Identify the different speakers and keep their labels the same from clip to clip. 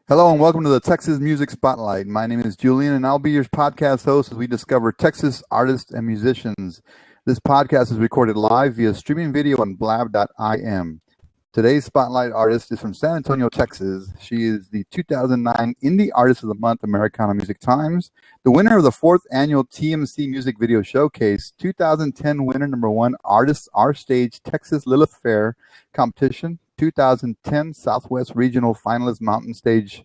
Speaker 1: Hello and welcome to the Texas Music Spotlight. My name is Julian and I'll be your podcast host as we discover Texas artists and musicians. This podcast is recorded live via streaming video on Blab.im. Today's Spotlight artist is from San Antonio, Texas. She is the 2009 Indie Artist of the Month Americana Music Times, the winner of the 4th annual TMS Music Video Showcase, 2010 winner number 1 Artists Our Stage Texas Lilith Fair competition, 2010 Southwest Regional Finalist Mountain Stage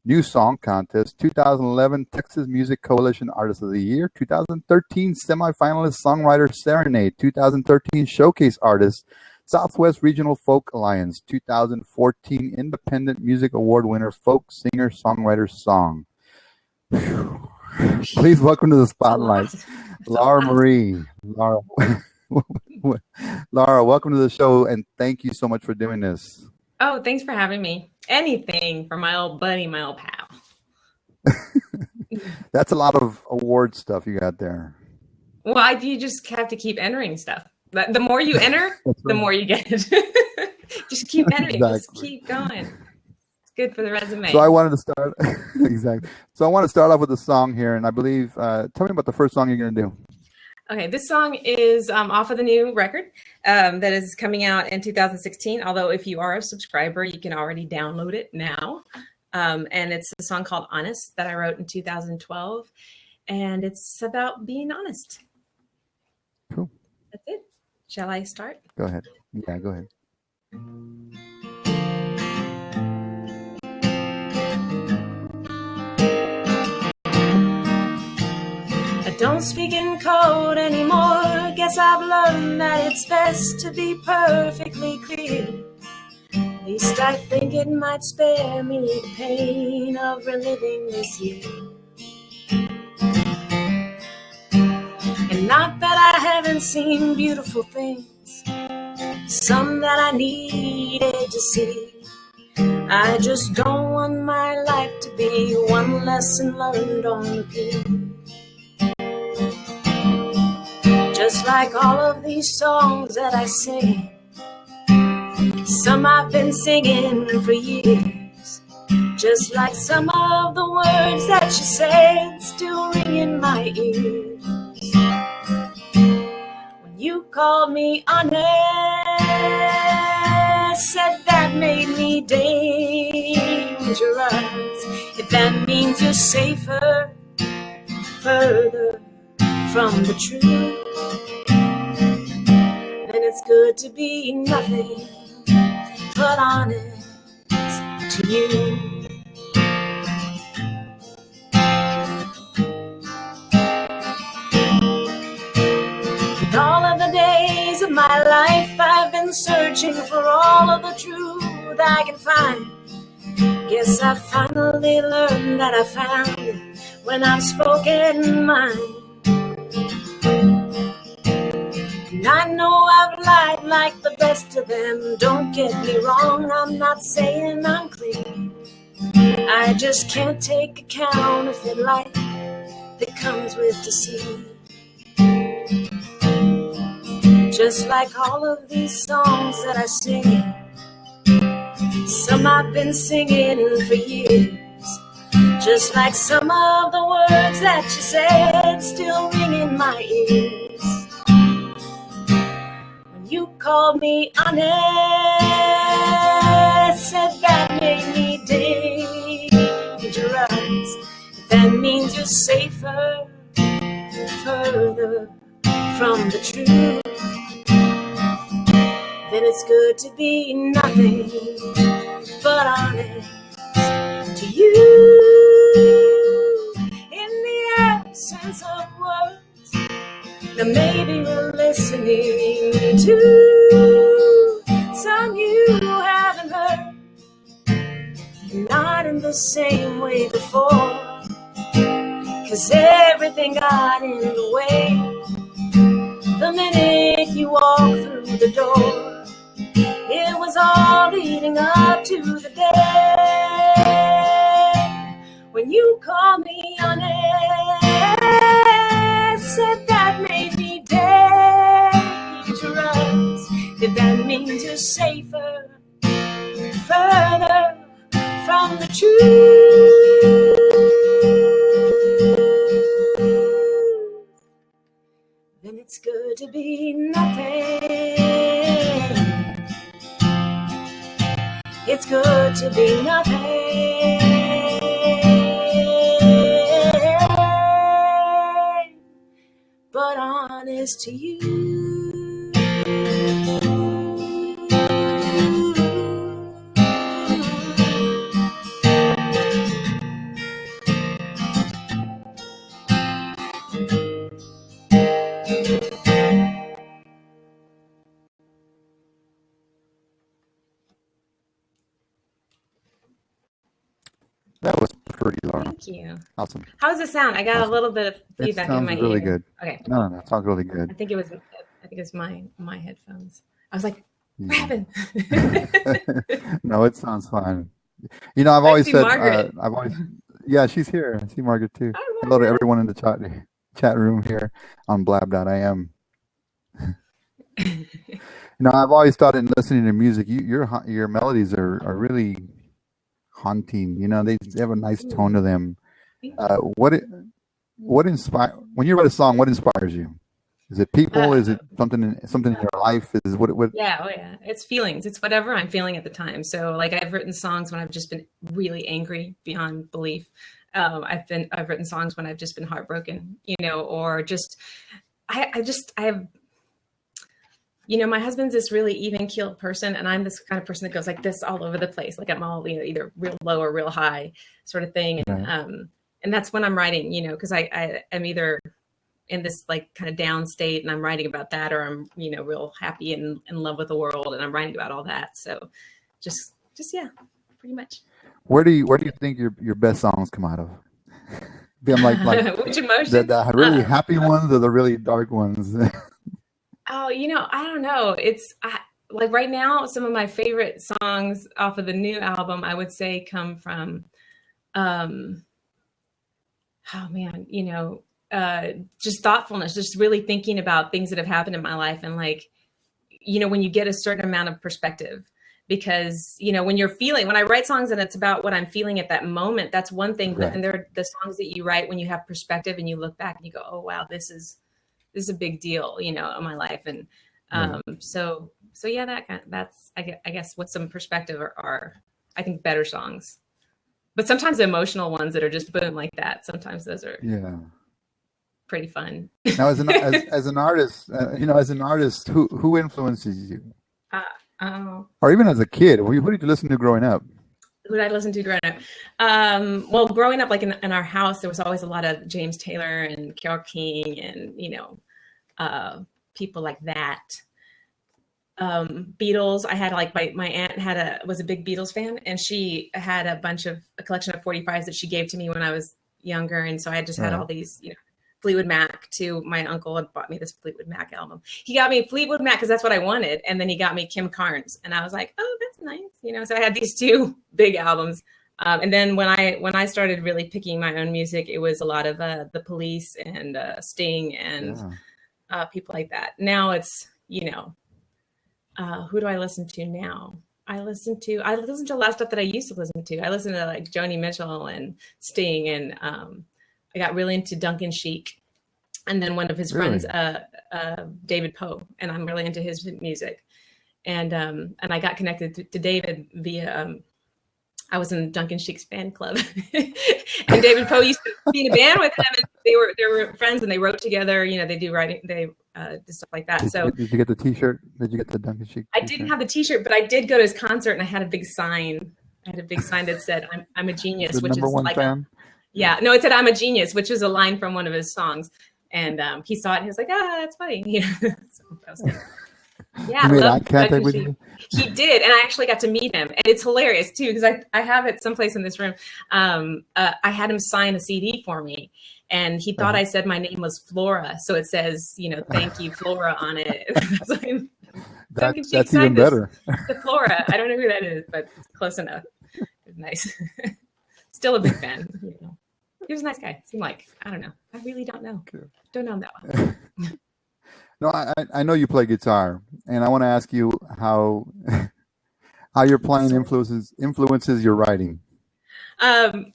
Speaker 1: New Song Contest, 2011 Texas Music Coalition Artist of the Year, 2013 Semifinalist Songwriter Serenade, 2013 Showcase Artist, Southwest Regional Folk Alliance, 2014 Independent Music Award winner, Folk Singer Songwriter Song. Whew. Please welcome to the Spotlight, Laura Marie. Laura, welcome to the show, and thank you so much for doing this.
Speaker 2: Oh, thanks for having me. Anything for my old buddy, my old pal.
Speaker 1: That's a lot of award stuff you got there.
Speaker 2: Well, you just have to keep entering stuff. The more you enter, the more you get. Just keep entering. Exactly. Just keep going. It's good for the resume.
Speaker 1: So I wanted to start exactly. So I want to start off with a song here, and I believe. Tell me about the first song you're going to do.
Speaker 2: Okay, this song is off of the new record that is coming out in 2016. Although if you are a subscriber, you can already download it now. And it's a song called Honest that I wrote in 2012. And it's about being honest.
Speaker 1: Cool.
Speaker 2: That's it. Shall I start?
Speaker 1: Go ahead. Yeah, go ahead.
Speaker 2: I don't speak in code anymore. Guess I've learned that it's best to be perfectly clear. At least I think it might spare me the pain of reliving this year. And not that I haven't seen beautiful things, some that I needed to see. I just don't want my life to be one lesson learned on repeat. Just like all of these songs that I sing, some I've been singing for years. Just like some of the words that you said still ring in my ears. When you called me honest, said that made me dangerous. If that means you're safer, further from the truth, then it's good to be nothing but honest to you. And all of the days of my life I've been searching for all of the truth I can find. Guess I finally learned that I found it when I've spoken mine. And I know I've lied like the best of them. Don't get me wrong, I'm not saying I'm clean. I just can't take a counterfeit life that comes with deceit. Just like all of these songs that I sing, some I've been singing for years. Just like some of the words that you said still ring in my ears. You called me honest, said that made me dangerous. If that means you're safer, further from the truth, then it's good to be nothing but honest to you. In the absence of words that maybe you're listening to, some you haven't heard, not in the same way before. 'Cause everything got in the way the minute you walked through the door. It was all leading up to the day when you called me honest, said that made me dangerous. If that means you're safer, further from the truth, then it's good to be nothing. It's good to be nothing, but honest to you.
Speaker 1: That was pretty, Laura.
Speaker 2: Thank you.
Speaker 1: Awesome.
Speaker 2: How does it sound? I got
Speaker 1: Awesome.
Speaker 2: a little bit of
Speaker 1: It
Speaker 2: feedback in my
Speaker 1: sounds really
Speaker 2: ear.
Speaker 1: good.
Speaker 2: Okay.
Speaker 1: No, it sounds really good.
Speaker 2: I think it was my headphones. I was like, what
Speaker 1: Yeah.
Speaker 2: happened?
Speaker 1: No, it sounds fine. You know, I've
Speaker 2: I
Speaker 1: always
Speaker 2: see
Speaker 1: said,
Speaker 2: Margaret.
Speaker 1: yeah, she's here. I see Margaret too.
Speaker 2: Hi,
Speaker 1: Hello to
Speaker 2: Margaret.
Speaker 1: everyone in the chat room here on Blab.im. You know, I've always thought in listening to music, your melodies are really haunting. You know, they have a nice tone to them. What inspire when you write a song? What inspires you? Is it people? Is it something in your life? Is what?
Speaker 2: Yeah, oh yeah. It's feelings. It's whatever I'm feeling at the time. So like I've written songs when I've just been really angry beyond belief. I've written songs when I've just been heartbroken, you know, or just I have, you know, my husband's this really even-keeled person, and I'm this kind of person that goes like this all over the place. Like I'm all, you know, either real low or real high sort of thing. And that's when I'm writing, you know, because I am either in this like kind of down state and I'm writing about that, or I'm, you know, real happy and in love with the world and I'm writing about all that. So just yeah, pretty much.
Speaker 1: Where do you think your best songs come out of? Them like
Speaker 2: which emotions?
Speaker 1: The really happy ones or the really dark ones?
Speaker 2: Oh, you know, I don't know. Like right now, some of my favorite songs off of the new album, I would say come from, oh man, you know, just thoughtfulness, just really thinking about things that have happened in my life. And like, you know, when you get a certain amount of perspective, because, you know, when I write songs and it's about what I'm feeling at that moment, that's one thing. Right. But then there are the songs that you write when you have perspective and you look back and you go, oh, wow, this is a big deal, you know, in my life. And so yeah, that's, I guess with some perspective are, I think, better songs. But sometimes the emotional ones that are just boom like that, sometimes those are pretty fun.
Speaker 1: Now, as an artist, you know, who influences you? Or even as a kid, who did you listen to growing up?
Speaker 2: Who did I listen to growing up? Well, growing up, like in our house, there was always a lot of James Taylor and Carole King and, you know, people like that. Beatles. I had like my aunt was a big Beatles fan, and she had a collection of 45s that she gave to me when I was younger. And so I just had all these, you know, Fleetwood Mac too. My uncle had bought me this Fleetwood Mac album. He got me Fleetwood Mac because that's what I wanted. And then he got me Kim Carnes. And I was like, oh, that's nice. You know, so I had these two big albums. And then when I started really picking my own music, it was a lot of The Police and Sting and people like that. Now it's, you know, who do I listen to now? I listen to a lot of stuff that I used to listen to. I listen to like Joni Mitchell and Sting, and I got really into Duncan Sheik, and then one of his friends, David Poe, and I'm really into his music. And I got connected to David via I was in Duncan Sheik's fan club, and David Poe used to be in a band with him, and they were friends, and they wrote together. You know, they do writing, they do stuff like that.
Speaker 1: Did you get the T-shirt? Did you get the Duncan Sheik?
Speaker 2: I didn't have the T-shirt, but I did go to his concert, and I had a big sign. That said, "I'm a genius," which is like fan? No, it said "I'm a genius," which is a line from one of his songs. And he saw it, and he was like, that's funny. You know, so that was good. Yeah,
Speaker 1: you made eye contact with you?
Speaker 2: He did, and I actually got to meet him, and it's hilarious too because I have it someplace in this room. I had him sign a CD for me, and he thought I said my name was Flora, so it says, you know, "Thank you, Flora" on it.
Speaker 1: That's even better.
Speaker 2: The Flora, I don't know who that is, but it's close enough. It's nice. Still a big fan. You know. He was a nice guy. Seemed like, I don't know. I really don't know. Don't know him that well.
Speaker 1: No, I know you play guitar, and I want to ask you how your playing influences your writing.
Speaker 2: Um,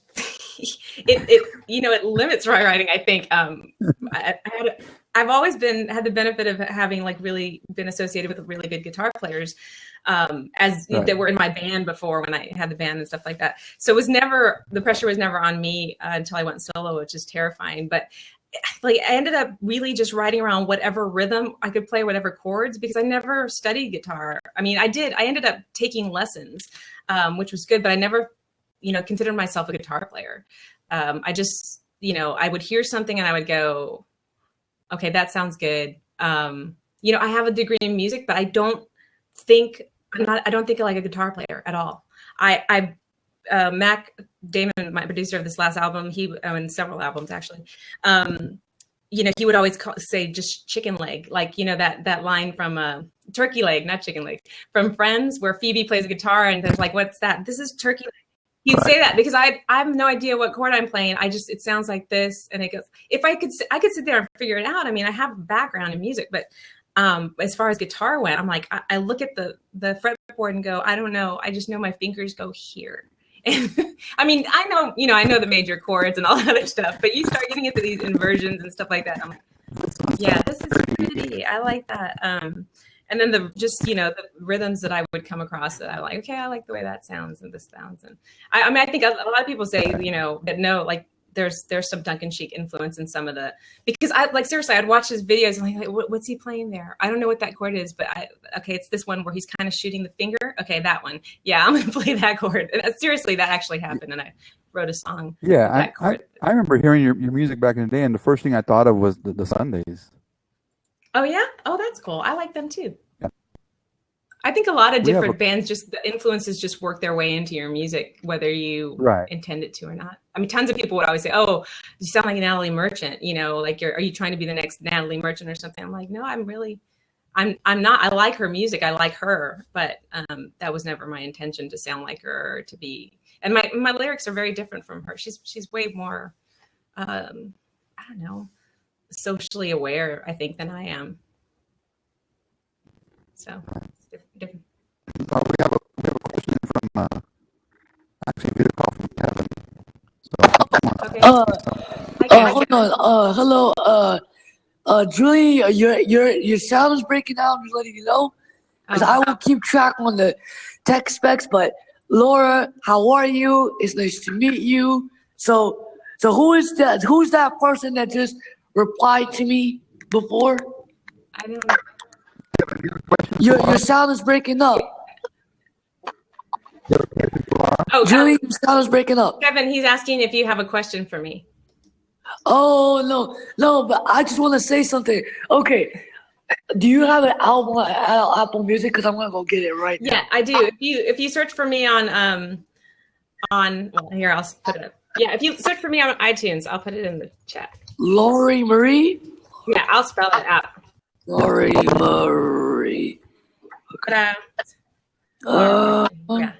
Speaker 2: it limits my writing. I think I've always had the benefit of having like really been associated with really good guitar players, that were in my band before when I had the band and stuff like that. So the pressure was never on me until I went solo, which is terrifying. But like I ended up really just writing around whatever rhythm I could play, whatever chords, because I never studied guitar. I mean, I ended up taking lessons, which was good, but I never, considered myself a guitar player. I just, I would hear something and I would go, okay, that sounds good. I have a degree in music, but I don't think I like a guitar player at all. Mac Damon, my producer of this last album, and several albums actually, he would always say just chicken leg, like, that line from Turkey Leg, not Chicken Leg, from Friends, where Phoebe plays a guitar and there's like, what's that? This is Turkey Leg. He'd say that because I have no idea what chord I'm playing. it sounds like this. And it goes, if I could sit there and figure it out. I mean, I have a background in music, but as far as guitar went, I'm like, I look at the fretboard and go, I don't know. I just know my fingers go here. And I mean, I know the major chords and all that other stuff, but you start getting into these inversions and stuff like that. I'm like, yeah, this is pretty. I like that. And then the rhythms that I would come across that I like, okay, I like the way that sounds and this sounds. And I think a lot of people say, that no, like there's some Duncan Sheik influence in some of because seriously, I'd watch his videos and like, what's he playing there? I don't know what that chord is, but it's this one where he's kind of shooting the finger. Okay, that one. Yeah, I'm going to play that chord. And seriously, that actually happened. And I wrote a song.
Speaker 1: Yeah, I remember hearing your music back in the day, and the first thing I thought of was the Sundays.
Speaker 2: Oh, yeah? Oh, that's cool. I like them too. Yeah. I think a lot of different bands, just the influences just work their way into your music, whether you intend it to or not. I mean, tons of people would always say, oh, you sound like Natalie Merchant, like are you trying to be the next Natalie Merchant or something? I'm like, no, I'm not. I like her music. I like her, but that was never my intention to sound like her or to be, and my lyrics are very different from her. She's way more, I don't know, socially aware, I think, than I am. So it's different.
Speaker 1: We have a question from actually a call from Kevin. So,
Speaker 2: okay.
Speaker 3: Hold on. Hello. Julie, your sound is breaking out. I'm just letting you know, because I will keep track on the tech specs. But Laura, how are you? It's nice to meet you. So who is that? Who's that person that just replied to me before?
Speaker 2: I don't know.
Speaker 3: Your sound is breaking up.
Speaker 2: Oh,
Speaker 3: Julie, your sound is breaking up.
Speaker 2: Kevin, he's asking if you have a question for me.
Speaker 3: Oh, no, but I just want to say something. Okay, do you have an album on Apple Music? Because I'm gonna go get it right now.
Speaker 2: Yeah, I do. If you search for me on well, here, I'll put it up. Yeah, if you search for me on iTunes, I'll put it in the chat.
Speaker 3: Lori Marie?
Speaker 2: Yeah, I'll spell it out.
Speaker 3: Lori Marie.
Speaker 2: Okay. Yeah.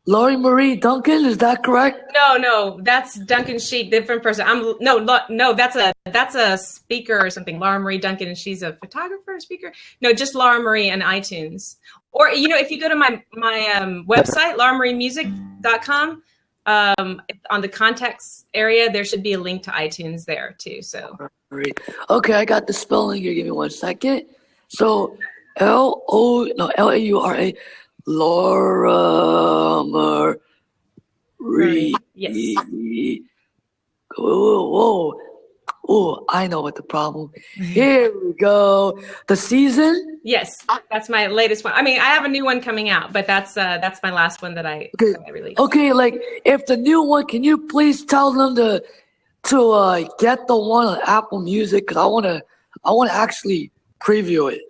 Speaker 3: Lori Marie Duncan, is that correct?
Speaker 2: No, that's Duncan Sheik, different person. No, that's a speaker or something. Laura Marie Duncan, and she's a photographer, speaker. No, just Laura Marie and iTunes. Or if you go to my website, lauramarimusic.com, on the contacts area, there should be a link to iTunes there too. So
Speaker 3: okay, I got the spelling here. Give me 1 second. So Laura. Laura Marie.
Speaker 2: Yes.
Speaker 3: Whoa. Oh, I know what the problem. Here we go. The season?
Speaker 2: Yes, that's my latest one. I mean, I have a new one coming out, but that's my last one that I released.
Speaker 3: Okay, like if the new one, can you please tell them to get the one on Apple Music? Because I wanna actually preview it.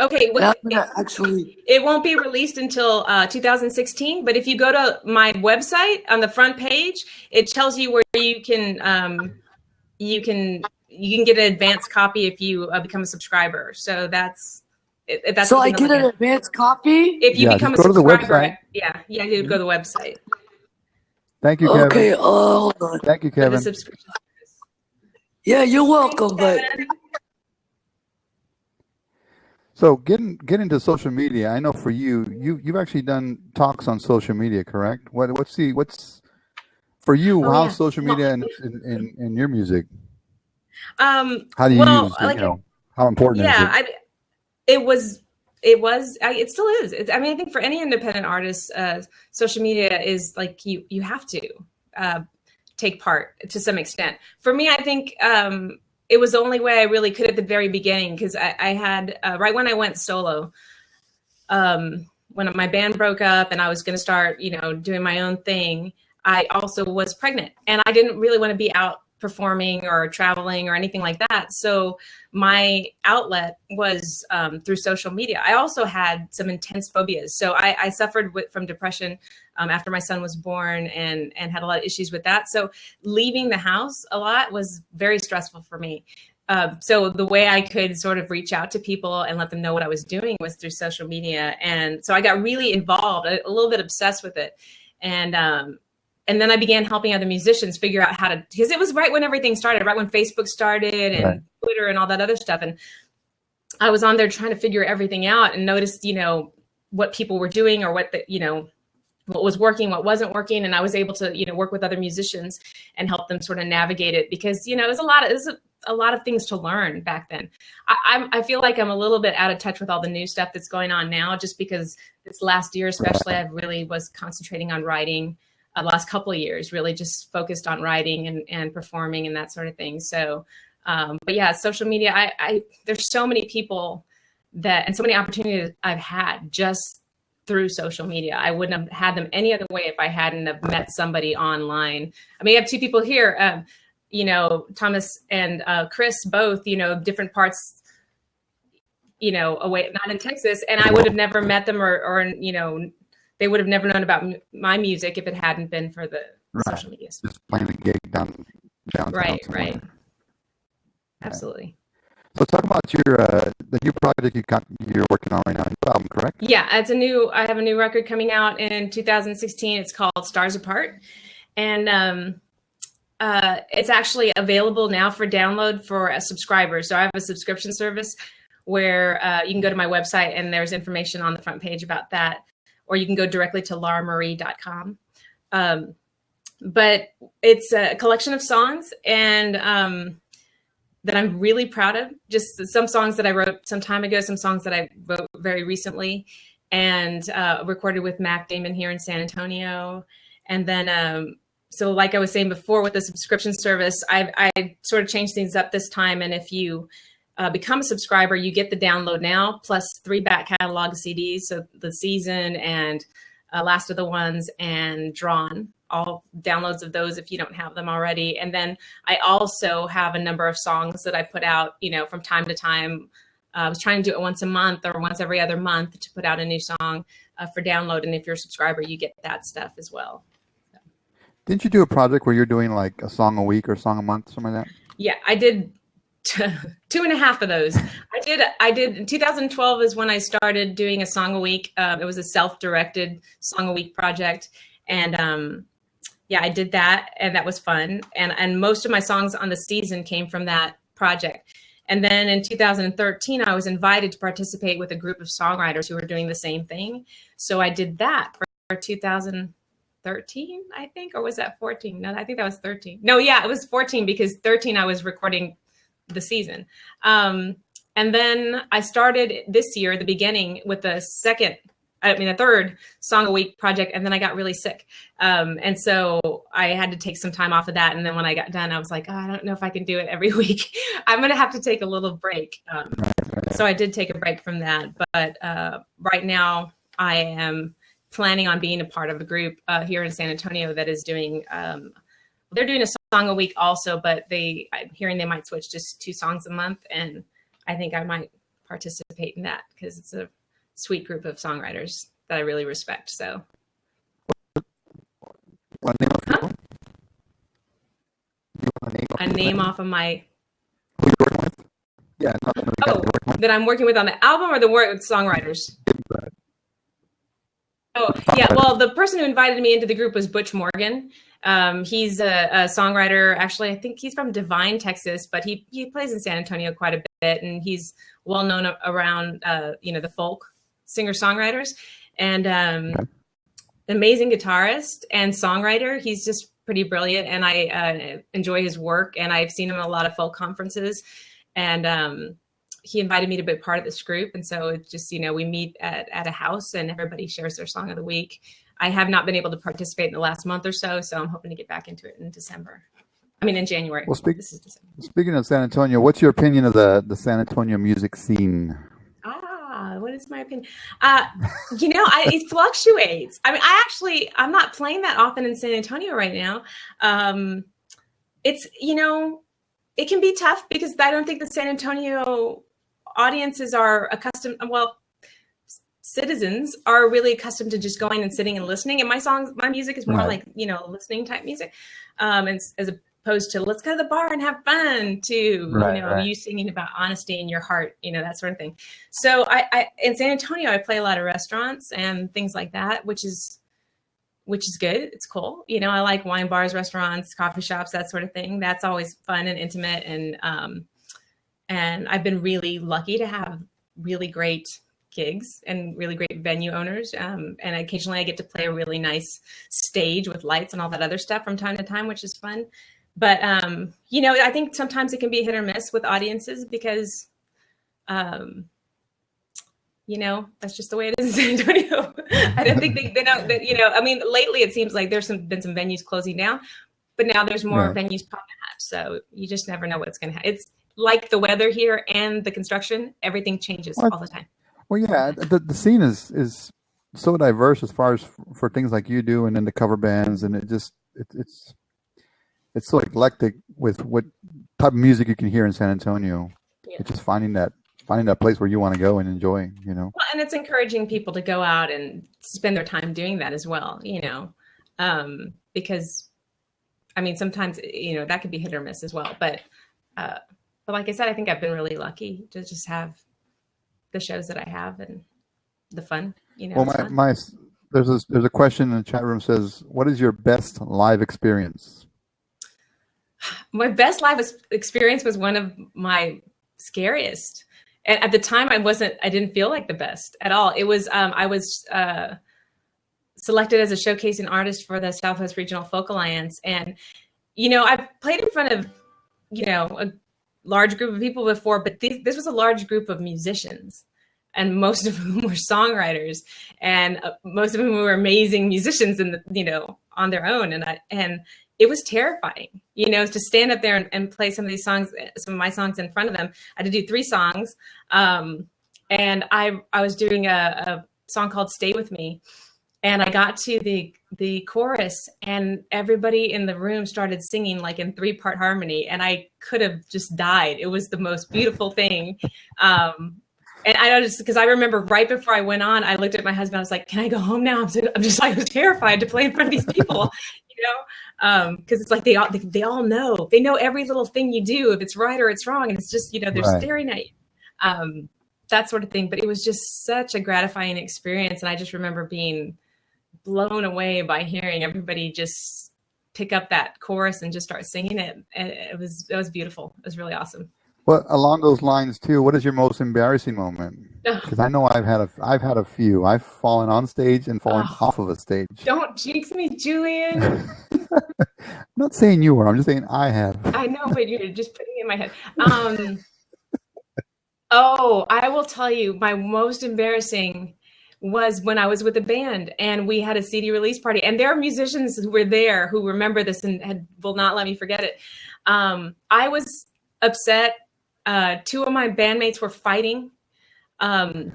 Speaker 2: Okay, well,
Speaker 3: actually,
Speaker 2: it won't be released until 2016. But if you go to my website on the front page, it tells you where you can get an advanced copy if you become a subscriber. So that's
Speaker 3: so I get an advanced copy
Speaker 2: if you become a subscriber.
Speaker 1: Go to the website.
Speaker 2: Yeah, you go to the website.
Speaker 1: Thank you, Kevin.
Speaker 3: Okay, hold on.
Speaker 1: Thank you, Kevin.
Speaker 3: Yeah, you're welcome, but.
Speaker 1: So getting to social media, I know for you've actually done talks on social media, correct? What's for you?
Speaker 2: Oh
Speaker 1: How's
Speaker 2: yeah.
Speaker 1: social
Speaker 2: Well,
Speaker 1: media in your music?
Speaker 2: um,
Speaker 1: How do you
Speaker 2: well,
Speaker 1: use
Speaker 2: like,
Speaker 1: how important is
Speaker 2: yeah,
Speaker 1: it?
Speaker 2: it was, it still is. I mean, I think for any independent artist, social media is like you have to uh, take part to some extent. For me, I think it was the only way I really could at the very beginning, because I had right when I went solo, when my band broke up and I was going to start, doing my own thing, I also was pregnant and I didn't really want to be out performing or traveling or anything like that. So my outlet was through social media. I also had some intense phobias. So I suffered from depression after my son was born, and had a lot of issues with that. So leaving the house a lot was very stressful for me. So the way I could sort of reach out to people and let them know what I was doing was through social media. And so I got really involved, a little bit obsessed with it. And then I began helping other musicians figure out how to, because it was right when everything started, right when Facebook started and
Speaker 1: Right.
Speaker 2: Twitter and all that other stuff. And I was on there trying to figure everything out and noticed, what people were doing, or what was working, what wasn't working. And I was able to, work with other musicians and help them sort of navigate it, because, there's a lot of things to learn back then. I feel like I'm a little bit out of touch with all the new stuff that's going on now, just because this last year, especially, I really was concentrating on writing. The last couple of years, really just focused on writing and performing and that sort of thing. So, but yeah, social media, there's so many people and so many opportunities I've had just through social media. I wouldn't have had them any other way if I hadn't have met somebody online. I mean, I have two people here, Thomas and Chris, both, different parts, away, not in Texas. And I would have never met them or they would have never known about my music if it hadn't been for the social media.
Speaker 1: Just playing a gig downtown.
Speaker 2: Right.
Speaker 1: somewhere.
Speaker 2: Absolutely.
Speaker 1: So talk about the new project you're working on right now, new album, correct?
Speaker 2: Yeah, I have a new record coming out in 2016. It's called Stars Apart. And it's actually available now for download for a subscriber. So I have a subscription service where you can go to my website and there's information on the front page about that, or you can go directly to lauramarie.com. But it's a collection of songs and that I'm really proud of. Just some songs that I wrote some time ago, some songs that I wrote very recently, and recorded with Mac Damon here in San Antonio. And then, so like I was saying before, with the subscription service, I sort of changed things up this time. And if you become a subscriber, you get the download now, plus 3 back catalog CDs. So The Season and Last of the Ones and Drawn, all downloads of those if you don't have them already. And then I also have a number of songs that I put out, from time to time. I was trying to do it once a month or once every other month to put out a new song for download. And if you're a subscriber, you get that stuff as well. So.
Speaker 1: Didn't you do a project where you're doing like a song a week or a song a month, something like that?
Speaker 2: Yeah, I did 2.5 of those. I did 2012 is when I started doing a song a week. It was a self-directed song a week project. And yeah, I did that, and that was fun. And most of my songs on The Season came from that project. And then in 2013, I was invited to participate with a group of songwriters who were doing the same thing. So I did that for 2013, I think, or was that 14? No, I think that was 13. No, yeah, it was 14, because 13 I was recording The Season. And then I started this year, the beginning, with the third song a week project. And then I got really sick. And so I had to take some time off of that. And then when I got done, I was like, I don't know if I can do it every week. I'm going to have to take a little break. So I did take a break from that. But right now I am planning on being a part of a group here in San Antonio that is doing, they're doing a song a week also, but I'm hearing they might switch just 2 songs a month. And I think I might participate in that because it's a sweet group of songwriters that I really respect. So, a name off of my.
Speaker 1: Who you working with? Yeah.
Speaker 2: That I'm working with on the album, or the work with songwriters. Oh yeah, well, the person who invited me into the group was Butch Morgan. He's a songwriter. Actually, I think he's from Devine, Texas, but he plays in San Antonio quite a bit, and he's well known around, the folk singer-songwriters, and amazing guitarist and songwriter. He's just pretty brilliant, and I enjoy his work, and I've seen him at a lot of folk conferences, and he invited me to be part of this group. And so it's just, we meet at a house and everybody shares their song of the week. I have not been able to participate in the last month or so I'm hoping to get back into it in January.
Speaker 1: Well,
Speaker 2: This is December.
Speaker 1: speaking of San Antonio, what's your opinion of the San Antonio music scene?
Speaker 2: What is my opinion? It fluctuates. I'm not playing that often in San Antonio right now. It's, it can be tough because I don't think the San Antonio audiences are accustomed. Well, citizens are really accustomed to just going and sitting and listening. And my music is more
Speaker 1: Right.
Speaker 2: like, listening type music. And as opposed to let's go to the bar and have fun to,
Speaker 1: Right.
Speaker 2: you singing about honesty in your heart, that sort of thing. So I in San Antonio, I play a lot of restaurants and things like that, which is good. It's cool. I like wine bars, restaurants, coffee shops, that sort of thing. That's always fun and intimate. And I've been really lucky to have really great gigs and really great venue owners. And occasionally I get to play a really nice stage with lights and all that other stuff from time to time, which is fun. But, I think sometimes it can be hit or miss with audiences because, that's just the way it is in San Antonio. I don't think they know that, lately it seems like there's been some venues closing down, but now there's more
Speaker 1: Right.
Speaker 2: venues popping up. So you just never know what's going to happen. It's like the weather here and the construction, everything changes all the time.
Speaker 1: Well, yeah, the scene is so diverse as far as for things like you do, and then the cover bands, and it's so eclectic with what type of music you can hear in San Antonio.
Speaker 2: Yeah.
Speaker 1: It's just finding that place where you want to go and enjoy.
Speaker 2: Well, and it's encouraging people to go out and spend their time doing that as well, because sometimes, that could be hit or miss as well. But like I said, I think I've been really lucky to just have the shows that I have and the fun,
Speaker 1: Well,
Speaker 2: it's fun.
Speaker 1: there's a question in the chat room says, what is your best live experience?
Speaker 2: My best live experience was one of my scariest. And at the time I didn't feel like the best at all. It was, I was selected as a showcasing artist for the Southwest Regional Folk Alliance. And, I've played in front of, a large group of people before, but this was a large group of musicians, and most of whom were songwriters, and most of whom were amazing musicians on their own. And it was terrifying, to stand up there and play some of my songs in front of them. I had to do 3 songs. And I was doing a song called Stay With Me. And I got to the chorus, and everybody in the room started singing like in 3-part harmony, and I could have just died. It was the most beautiful thing. And I noticed, because I remember right before I went on, I looked at my husband. I was like, "Can I go home now?" I'm just like, I was terrified to play in front of these people, because it's like they all know. They know every little thing you do, if it's right or it's wrong, and it's just they're
Speaker 1: Right.
Speaker 2: staring at you, that sort of thing. But it was just such a gratifying experience, and I just remember being blown away by hearing everybody just pick up that chorus and just start singing it. And it was beautiful. It was really awesome.
Speaker 1: Well, along those lines too, what is your most embarrassing moment? Because I know I've had a few. I've fallen on stage and fallen off of a stage.
Speaker 2: Don't jinx me, Julian.
Speaker 1: I'm not saying you were. I'm just saying I have.
Speaker 2: I know, but you're just putting it in my head. I will tell you, my most embarrassing was when I was with a band and we had a CD release party, and there are musicians who were there who remember this and will not let me forget it. I was upset. 2 of my bandmates were fighting.
Speaker 1: Of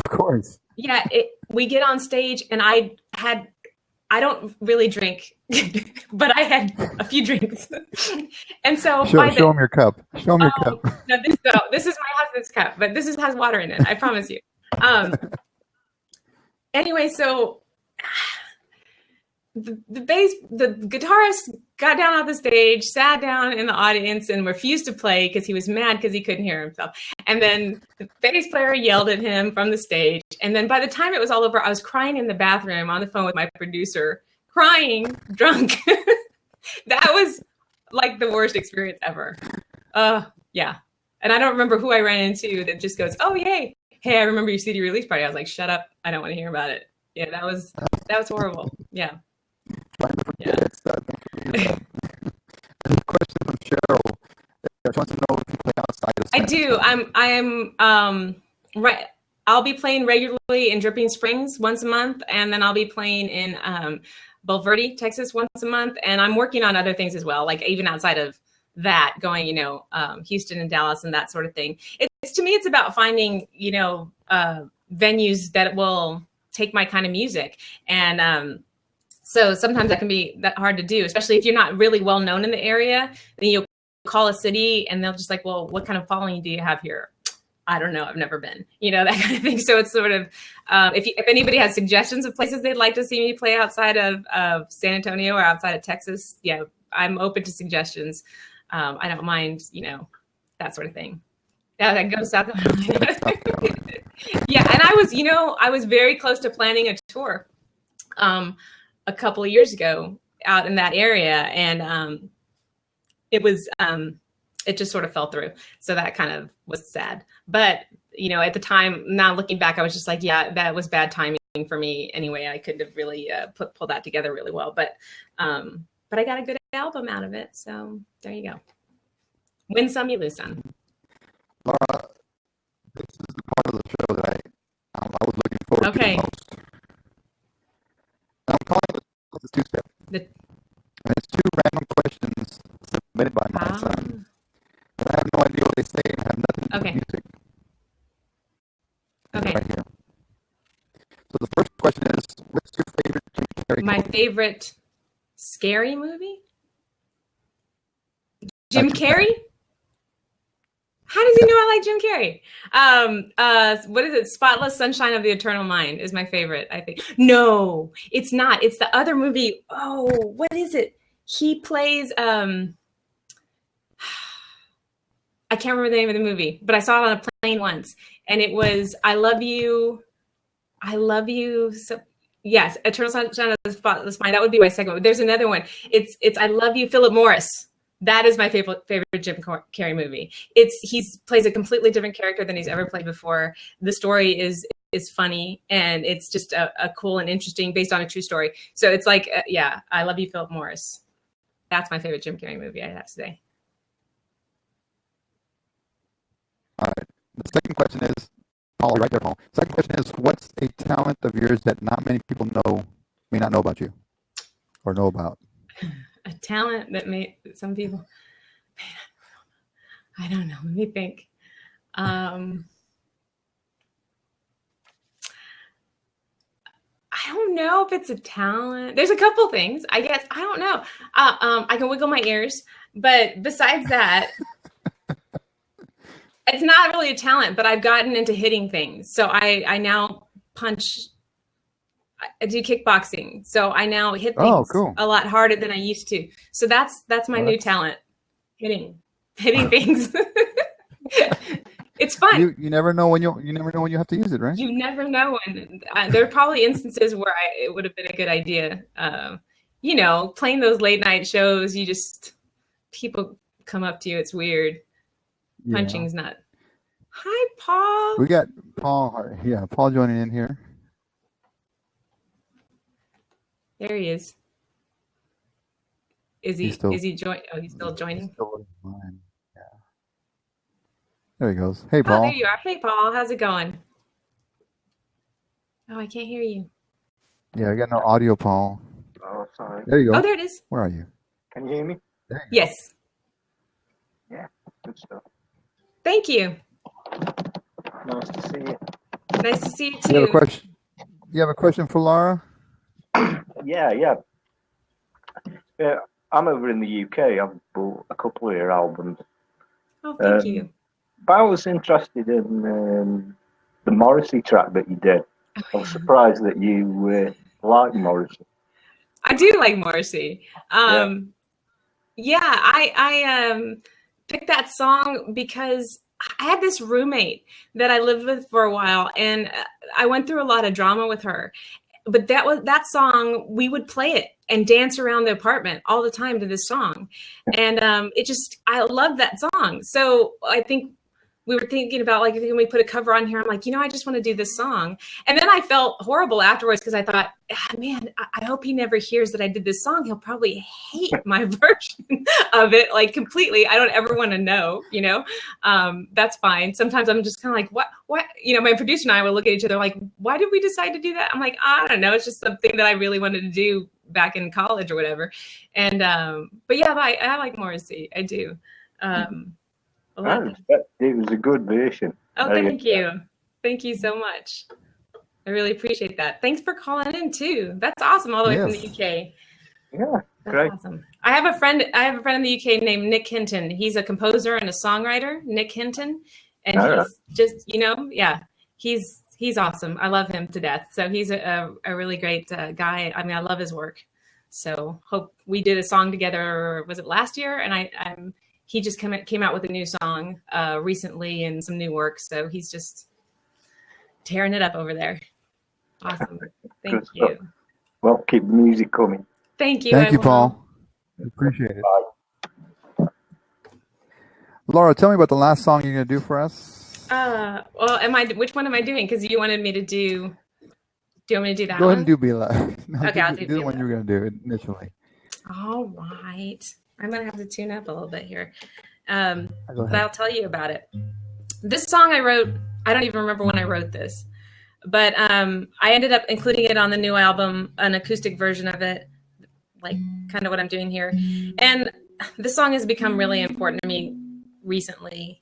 Speaker 1: course.
Speaker 2: Yeah, we get on stage, and I don't really drink, but I had a few drinks. And so
Speaker 1: Show them your cup. Show them your cup.
Speaker 2: No, this is my husband's cup, but this has water in it. I promise you. Anyway, so the guitarist got down off the stage, sat down in the audience, and refused to play because he was mad because he couldn't hear himself. And then the bass player yelled at him from the stage. And then by the time it was all over, I was crying in the bathroom on the phone with my producer, crying, drunk. That was like the worst experience ever. Yeah. And I don't remember who I ran into that just goes, "Oh, yay. Hey, I remember your CD release party." I was like, "Shut up. I don't want to hear about it." Yeah, that was horrible. Yeah.
Speaker 1: Trying to
Speaker 2: Yeah.
Speaker 1: forget it. There's a question from Cheryl. She wants to know if you play outside of
Speaker 2: I
Speaker 1: San
Speaker 2: do.
Speaker 1: Antonio.
Speaker 2: Right. I'll be playing regularly in Dripping Springs once a month, and then I'll be playing in Bulverde, Texas once a month. And I'm working on other things as well, like even outside of that, going, Houston and Dallas and that sort of thing. It's to me, it's about finding, venues that will take my kind of music. And so sometimes that can be that hard to do, especially if you're not really well known in the area. Then you'll call a city and they'll just like, well, what kind of following do you have here? I don't know. I've never been, that kind of thing. So it's sort of, if anybody has suggestions of places they'd like to see me play outside of San Antonio or outside of Texas, yeah, I'm open to suggestions. I don't mind, that sort of thing. Yeah, I go to South Carolina. Yeah, and I was very close to planning a tour a couple of years ago out in that area, and it just sort of fell through. So that kind of was sad. But, at the time, now looking back, I was just like, yeah, that was bad timing for me anyway. I couldn't have really pull that together really well. But I got a good album out of it. So there you go. Win some, you lose some.
Speaker 1: Laura, this is the part of the show that I was looking forward to the most. I'm calling it the two-step. And it's two random questions submitted by my son. And I have no idea what they say and have nothing to do with music.
Speaker 2: Okay.
Speaker 1: Right here. So the first question is, what's your favorite Jim Carrey
Speaker 2: My
Speaker 1: movie?
Speaker 2: favorite scary movie? Jim Carrey? How does he know I like Jim Carrey? What is it? Spotless Sunshine of the Eternal Mind is my favorite, I think. No, it's not. It's the other movie. Oh, what is it? He plays, I can't remember the name of the movie, but I saw it on a plane once. And it was, I Love You. So, yes, Eternal Sunshine of the Spotless Mind. That would be my second one. There's another one. It's I Love You, Philip Morris. That is my favorite Jim Carrey movie. He plays a completely different character than he's ever played before. The story is funny, and it's just a cool and interesting, based on a true story. So it's like, I Love You, Philip Morris. That's my favorite Jim Carrey movie, I have to say.
Speaker 1: All right. The second question is, Paul, right there, Paul. Second question is, what's a talent of yours that not many people may not know about you or know about?
Speaker 2: A talent that some people, I don't know. Let me think. I don't know if it's a talent. There's a couple things, I guess. I don't know. I can wiggle my ears, but besides that, it's not really a talent, but I've gotten into hitting things. So I now punch. I do kickboxing, so I now hit things a lot harder than I used to. So that's my new talent, hitting things. It's fun.
Speaker 1: You never know when you have to use it, right?
Speaker 2: You never know when. There are probably instances where it would have been a good idea. Playing those late night shows, people come up to you. It's weird. Yeah. Punching's not. Hi, Paul.
Speaker 1: We got Paul. Yeah, Paul joining in here.
Speaker 2: There he is. Is he join? Oh, he's still joining. He's still
Speaker 1: yeah. There he goes. Hey, Paul.
Speaker 2: Oh, there you are. Hey, Paul. How's it going? Oh, I can't hear you.
Speaker 1: Yeah, I got no audio, Paul.
Speaker 4: Oh, sorry.
Speaker 1: There you go.
Speaker 2: Oh, there it is.
Speaker 1: Where are you?
Speaker 4: Can you hear me?
Speaker 2: Yes.
Speaker 4: Yeah, good stuff.
Speaker 2: Thank you.
Speaker 4: Nice to see you.
Speaker 2: Nice to see you too.
Speaker 1: You have a question for Laura?
Speaker 4: Yeah. I'm over in the UK. I've bought a couple of your albums.
Speaker 2: Oh, thank you.
Speaker 4: But I was interested in the Morrissey track that you did. I was surprised that you like Morrissey.
Speaker 2: I do like Morrissey. I picked that song because I had this roommate that I lived with for a while, and I went through a lot of drama with her. But that song, we would play it and dance around the apartment all the time to this song. And I love that song. So I think we were thinking about like, can we put a cover on here? I'm like, I just want to do this song. And then I felt horrible afterwards because I thought, man, I hope he never hears that I did this song. He'll probably hate my version of it, like completely. I don't ever want to know, that's fine. Sometimes I'm just kind of like, what, my producer and I will look at each other like, why did we decide to do that? I'm like, I don't know. It's just something that I really wanted to do back in college or whatever. And, but yeah, I like Morrissey. I do.
Speaker 4: It was a good version.
Speaker 2: Oh, thank you. Thank you so much. I really appreciate that. Thanks for calling in too. That's awesome, all the way from the UK.
Speaker 4: Yeah,
Speaker 2: that's
Speaker 4: great.
Speaker 2: Awesome. I have a friend in the UK named Nick Hinton. He's a composer and a songwriter, Nick Hinton, and he's just, he's awesome. I love him to death. So he's a really great guy. I mean, I love his work. So hope we did a song together. Was it last year? And he just came out with a new song recently and some new work. So he's just tearing it up over there. Awesome. Thank you.
Speaker 4: Well, keep the music coming.
Speaker 2: Thank you.
Speaker 1: Thank you, Paul. Appreciate it. Bye. Laura, tell me about the last song you're going to do for us.
Speaker 2: Well, which one am I doing? Because you wanted me to do. Do you want me to do that?
Speaker 1: Go ahead and do Be Live. No,
Speaker 2: okay, I'll do
Speaker 1: the one you were going to do initially.
Speaker 2: All right. I'm going to have to tune up a little bit here. But I'll tell you about it. This song I wrote, I don't even remember when I wrote this, but I ended up including it on the new album, an acoustic version of it, like kind of what I'm doing here. And this song has become really important to me recently.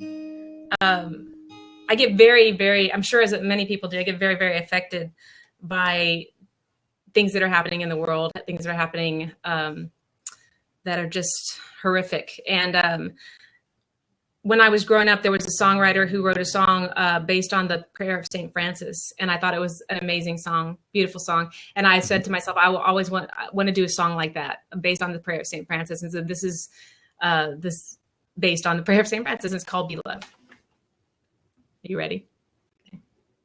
Speaker 2: I get very, very, I'm sure as many people do, I get very, very affected by things that are happening in the world, things that are happening that are just horrific. And when I was growing up, there was a songwriter who wrote a song based on the prayer of St. Francis. And I thought it was an amazing song, beautiful song. And I said to myself, I will always want to do a song like that based on the prayer of St. Francis. And so this is this based on the prayer of St. Francis. It's called Be Love. Are you ready?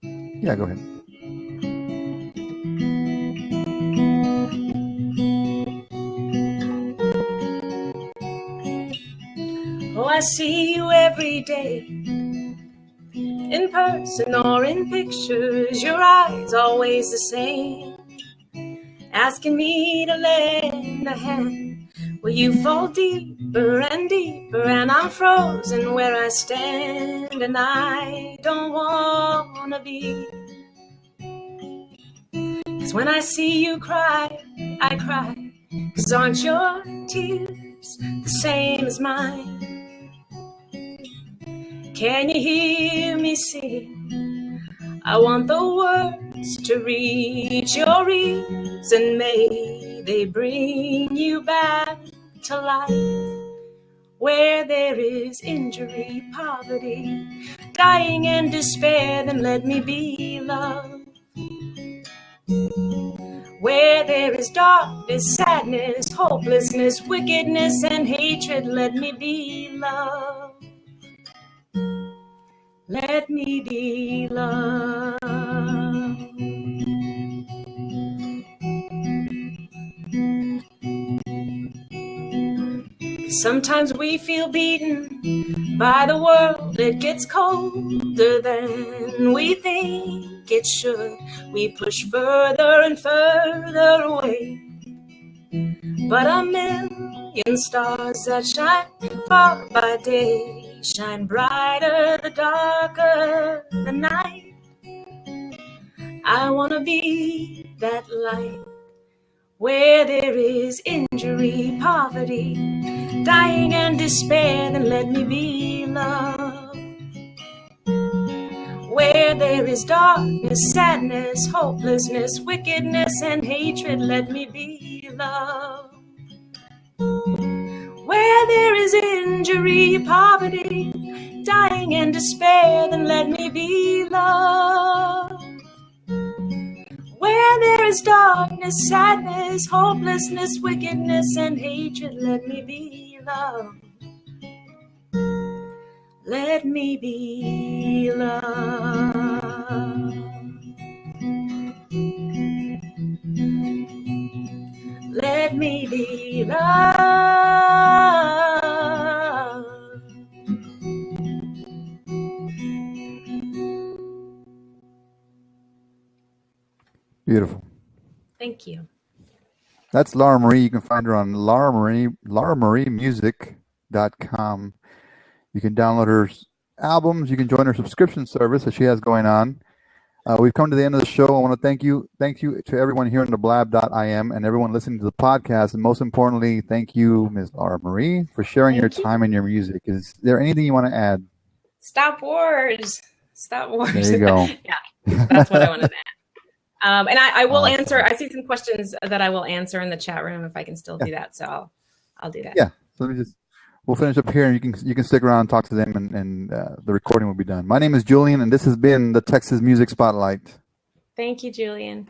Speaker 1: Yeah, go ahead.
Speaker 2: Oh, I see you every day, in person or in pictures, your eyes always the same, asking me to lend a hand. Well, you fall deeper and deeper, and I'm frozen where I stand, and I don't want to be. 'Cause when I see you cry, I cry, 'cause aren't your tears the same as mine? Can you hear me sing? I want the words to reach your ears, and may they bring you back to life. Where there is injury, poverty, dying and despair, then let me be love. Where there is darkness, sadness, hopelessness, wickedness, and hatred, let me be love. Let me be love. Sometimes we feel beaten by the world. It gets colder than we think it should. We push further and further away. But a million stars that shine far by day shine brighter the darker the night. I want to be that light. Where there is injury, poverty, dying and despair, then let me be love. Where there is darkness, sadness, hopelessness, wickedness, and hatred, let me be love. Where there is injury, poverty, dying and despair, then let me be love. Where there is darkness, sadness, hopelessness, wickedness, and hatred, let me be love. Let me be love. Let me be love. Thank you.
Speaker 1: That's Laura Marie. You can find her on lauramarimusic.com. You can download her albums. You can join her subscription service that she has going on. We've come to the end of the show. I want to thank you to everyone here on the Blab.im and everyone listening to the podcast. And most importantly, thank you, Ms. Laura Marie, for sharing your time and your music. Is there anything you want to add?
Speaker 2: Stop wars. Stop wars.
Speaker 1: There you go.
Speaker 2: Yeah, that's what I wanted to add. And I will answer. I see some questions that I will answer in the chat room if I can still do that. So I'll do that.
Speaker 1: Yeah. So we'll finish up here, and you can stick around and talk to them, and the recording will be done. My name is Julian, and this has been the Texas Music Spotlight.
Speaker 2: Thank you, Julian.